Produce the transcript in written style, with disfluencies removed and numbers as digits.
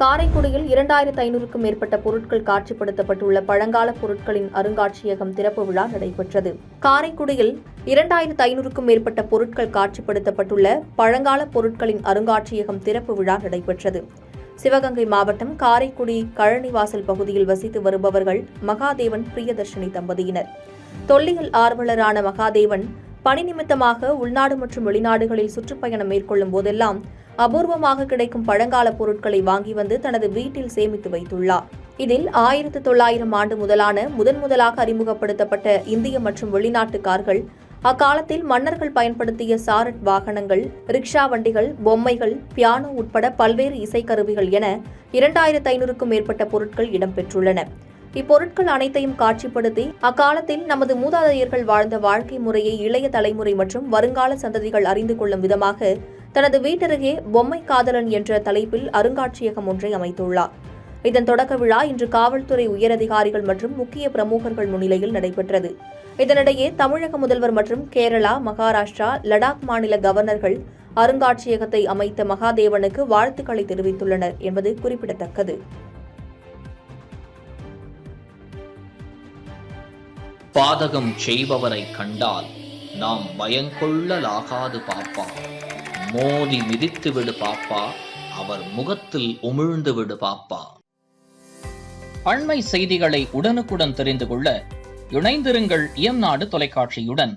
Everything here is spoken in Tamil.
காரைக்குடியில் 2500க்கும் மேற்பட்ட பொருட்கள் காட்சிப்படுத்தப்பட்டுள்ள பழங்கால பொருட்களின் அருங்காட்சியகம் திறப்பு விழா நடைபெற்றது. காரைக்குடியில் 2500க்கும் மேற்பட்ட பொருட்கள் காட்சிப்படுத்தப்பட்டுள்ள பழங்கால பொருட்களின் அருங்காட்சியகம் திறப்பு விழா நடைபெற்றது. சிவகங்கை மாவட்டம் காரைக்குடி கழனிவாசல் பகுதியில் வசித்து வருபவர்கள் மகாதேவன், பிரியதர்ஷினி தம்பதியினர். தொல்லியல் ஆர்வலரான மகாதேவன் பணி நிமித்தமாக உள்நாடு மற்றும் வெளிநாடுகளில் சுற்றுப்பயணம் மேற்கொள்ளும் போதெல்லாம் அபூர்வமாக கிடைக்கும் பழங்கால பொருட்களை வாங்கி வந்து தனது வீட்டில் சேமித்து வைத்துள்ளார். இதில் 1900 ஆண்டு முதலான முதலாக அறிமுகப்படுத்தப்பட்ட இந்திய மற்றும் வெளிநாட்டு கார்கள், அக்காலத்தில் மன்னர்கள் பயன்படுத்திய சாரட் வாகனங்கள், ரிக்ஷா வண்டிகள், பொம்மைகள், பியானோ உட்பட பல்வேறு இசைக்கருவிகள் என 2500க்கும் மேற்பட்ட பொருட்கள் இடம்பெற்றுள்ளன. இப்பொருட்கள் அனைத்தையும் காட்சிப்படுத்தி அக்காலத்தில் நமது மூதாதையர்கள் வாழ்ந்த வாழ்க்கை முறையை இளைய தலைமுறை மற்றும் வருங்கால சந்ததிகள் அறிந்து கொள்ளும் விதமாக தனது வீட்டருகே பொம்மை காதலன் என்ற தலைப்பில் அருங்காட்சியகம் ஒன்றை அமைத்துள்ளார். இதன் தொடக்க விழா இன்று காவல்துறை உயரதிகாரிகள் மற்றும் முக்கிய பிரமுகர்கள் முன்னிலையில் நடைபெற்றது. இதனிடையே தமிழக முதல்வர் மற்றும் கேரளா, மகாராஷ்டிரா, லடாக் மாநில கவர்னர்கள் அருங்காட்சியகத்தை அமைத்த மகாதேவனுக்கு வாழ்த்துக்களை தெரிவித்துள்ளனர் என்பது குறிப்பிடத்தக்கது. பாதகம் செய்பவரை கண்டால் நாம் பயங்கொள்ளலாகாது பாப்பா, மோதி மிதித்து விடு பாப்பா, அவர் முகத்தில் உமிழ்ந்து விடு பாப்பா. அண்மை செய்திகளை உடனுக்குடன் தெரிந்து கொள்ள இணைந்திருங்கள் இயம்நாடு தொலைக்காட்சியுடன்.